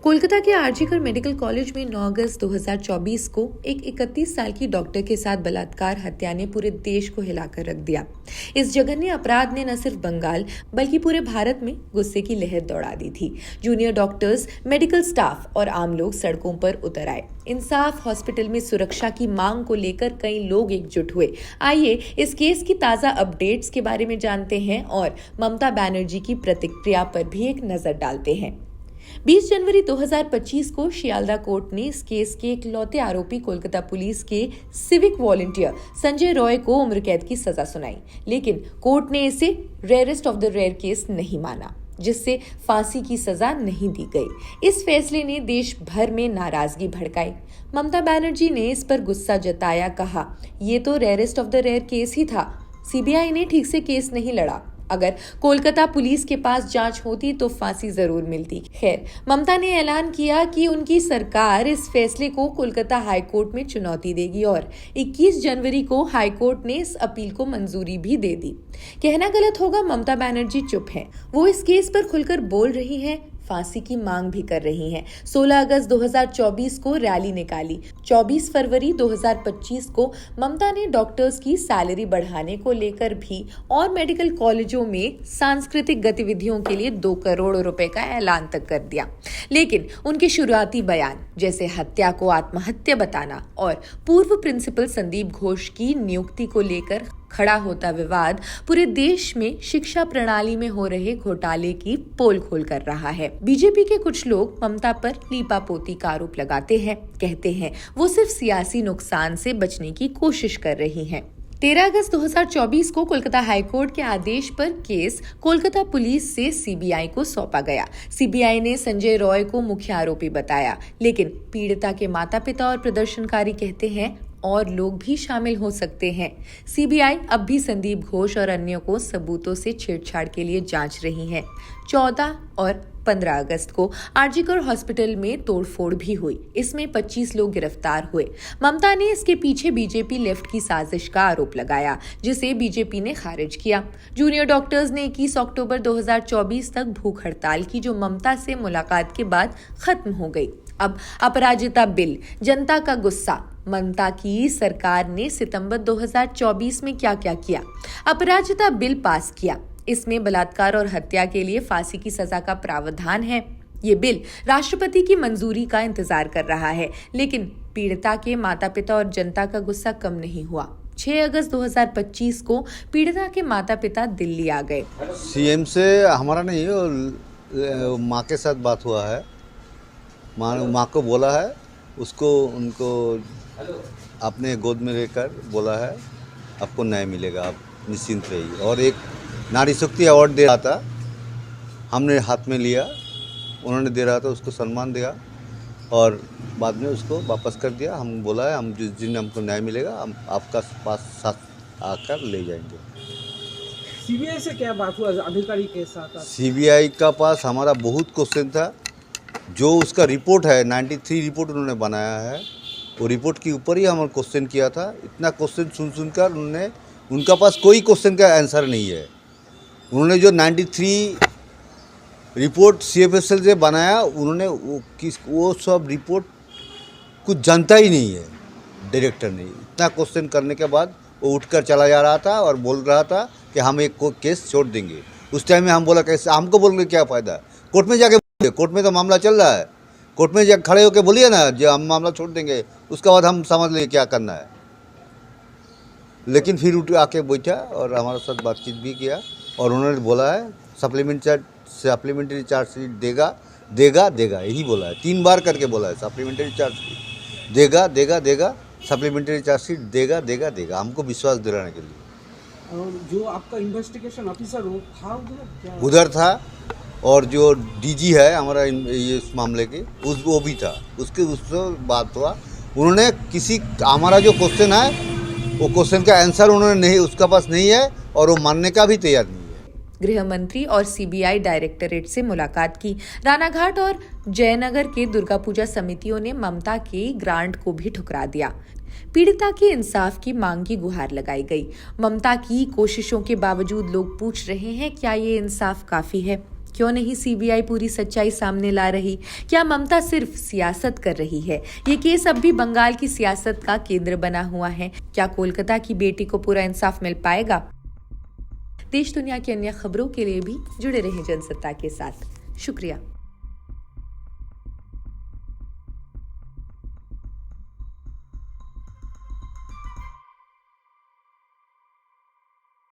कोलकाता के RG Kar medical college में 9 अगस्त 2024 को एक 31 साल की डॉक्टर के साथ बलात्कार हत्या ने पूरे देश को हिलाकर रख दिया। इस जघन्य अपराध ने न सिर्फ बंगाल बल्कि पूरे भारत में गुस्से की लहर दौड़ा दी थी। जूनियर डॉक्टर्स, मेडिकल स्टाफ और आम लोग सड़कों पर उतर आए। इंसाफ हॉस्पिटल में सुरक्षा की मांग को लेकर कई लोग एकजुट हुए। आइए इस केस की ताजा अपडेट्स के बारे में जानते हैं और ममता बनर्जी की प्रतिक्रिया पर भी एक नजर डालते हैं। 20 जनवरी 2025 को शियालदा कोर्ट ने इस केस के इकलौते आरोपी कोलकाता पुलिस के सिविक वॉलंटियर संजय रॉय को उम्र कैद की सजा सुनाई, लेकिन कोर्ट ने इसे rarest of the rare case नहीं माना, जिससे फांसी की सजा नहीं दी गई। इस फैसले ने देश भर में नाराजगी भड़काई। ममता बनर्जी ने इस पर गुस्सा जताया, कहा ये तो rarest of the rare case ही था, सीबीआई ने ठीक से केस नहीं लड़ा। अगर कोलकाता पुलिस के पास जांच होती तो फांसी जरूर मिलती। खैर, ममता ने ऐलान किया कि उनकी सरकार इस फैसले को कोलकाता हाई कोर्ट में चुनौती देगी और 21 जनवरी को हाई कोर्ट ने इस अपील को मंजूरी भी दे दी। कहना गलत होगा, ममता बनर्जी चुप हैं। वो इस केस पर खुलकर बोल रही हैं, फांसी की मांग भी कर रही हैं। 16 अगस्त 2024 को रैली निकाली। 24 फरवरी 2025 को ममता ने डॉक्टर्स की सैलरी बढ़ाने को लेकर भी और मेडिकल कॉलेजों में सांस्कृतिक गतिविधियों के लिए 2 करोड़ रुपए का ऐलान तक कर दिया। लेकिन उनके शुरुआती बयान जैसे हत्या को आत्महत्या बताना और पूर्व प्रिंसिपल संदीप घोष की नियुक्ति को लेकर खड़ा होता विवाद पूरे देश में शिक्षा प्रणाली में हो रहे घोटाले की पोल खोल कर रहा है। बीजेपी के कुछ लोग ममता पर लीपापोती का आरोप लगाते हैं, कहते हैं वो सिर्फ सियासी नुकसान से बचने की कोशिश कर रही हैं। 13 अगस्त 2024 को कोलकाता हाईकोर्ट के आदेश पर केस कोलकाता पुलिस से सीबीआई को सौंपा गया। सीबीआई ने संजय रॉय को मुख्य आरोपी बताया, लेकिन पीड़िता के माता पिता और प्रदर्शनकारी कहते हैं और लोग भी शामिल हो सकते हैं। सीबीआई अब भी संदीप घोष और अन्यों को सबूतों से छेड़छाड़ के लिए जांच रही है। 14 और 15 अगस्त को आरजीकर हॉस्पिटल में तोड़फोड़ भी हुई। इसमें 25 लोग गिरफ्तार हुए। ममता ने इसके पीछे बीजेपी लेफ्ट की साजिश का आरोप लगाया, जिसे बीजेपी ने खारिज किया। जूनियर डॉक्टर्स ने 21 अक्टूबर 2024 तक भूख हड़ताल की, जो ममता से मुलाकात के बाद खत्म हो गई। अब अपराजिता बिल, जनता का गुस्सा। ममता की सरकार ने सितंबर 2024 में क्या क्या किया? अपराजिता बिल पास किया। इसमें बलात्कार और हत्या के लिए फांसी की सजा का प्रावधान है। ये बिल राष्ट्रपति की मंजूरी का इंतजार कर रहा है, लेकिन पीड़िता के माता पिता और जनता का गुस्सा कम नहीं हुआ। 6 अगस्त 2025 को पीड़िता के माता पिता दिल्ली आ गए। सीएम से हमारा नहीं, माँ के साथ बात हुआ है। माँ को बोला है, उनको अपने गोद में लेकर बोला है आपको न्याय मिलेगा, आप निश्चिंत रहिए। और एक नारी शक्ति अवार्ड दे रहा था, हमने हाथ में लिया, उन्होंने दे रहा था, उसको सम्मान दिया और बाद में उसको वापस कर दिया। हम बोला है हम जिस दिन हमको न्याय मिलेगा हम आपका पास साथ आकर ले जाएंगे। सीबीआई से क्या बात हुआ अधिकारी के साथ? सीबीआई का पास हमारा बहुत क्वेश्चन था। जो उसका रिपोर्ट है 93 रिपोर्ट उन्होंने बनाया है, वो रिपोर्ट के ऊपर ही हमने क्वेश्चन किया था। इतना क्वेश्चन सुनकर उनका पास कोई क्वेश्चन का आंसर नहीं है। उन्होंने जो 93 रिपोर्ट सीएफएसएल से बनाया, उन्होंने वो सब रिपोर्ट कुछ जानता ही नहीं है डायरेक्टर ने। इतना क्वेश्चन करने के बाद वो उठकर चला जा रहा था और बोल रहा था कि हम एक केस छोड़ देंगे। उस टाइम में हम बोला कैसे, हमको बोल के क्या फ़ायदा, कोर्ट में जाके, कोर्ट में तो मामला चल रहा है, कोर्ट में जाकर खड़े होकर बोलिए ना जो हम मामला छोड़ देंगे, उसके बाद हम समझ लेंगे क्या करना है। लेकिन फिर उठ आके बैठा और हमारे साथ बातचीत भी किया और उन्होंने बोला है सप्लीमेंट्री चार्जशीट देगा, यही बोला है। 3 बार करके बोला है सप्लीमेंट्री चार्जशीट देगा, सप्लीमेंट्री चार्जशीट देगा, हमको विश्वास दिलाने के लिए। और जो आपका इन्वेस्टिगेशन ऑफिसर था उधर था और जो डीजी है हमारा ये इस मामले की वो भी था, उससे बात हुआ। उन्होंने हमारा जो क्वेश्चन है वो क्वेश्चन का आंसर उन्होंने नहीं, उसका पास नहीं है और वो मानने का भी तैयार नहीं है। गृह मंत्री और सीबीआई डायरेक्टरेट से मुलाकात की। रानाघाट और जयनगर के दुर्गा पूजा समितियों ने ममता के ग्रांट को भी ठुकरा दिया। पीड़िता के इंसाफ की मांग की गुहार लगाई गई। ममता की कोशिशों के बावजूद लोग पूछ रहे हैं, क्या ये इंसाफ काफी है? क्यों नहीं सीबीआई पूरी सच्चाई सामने ला रही? क्या ममता सिर्फ सियासत कर रही है? ये केस अब भी बंगाल की सियासत का केंद्र बना हुआ है। क्या कोलकाता की बेटी को पूरा इंसाफ मिल पाएगा? देश दुनिया की अन्य खबरों के लिए भी जुड़े रहें जनसत्ता के साथ। शुक्रिया।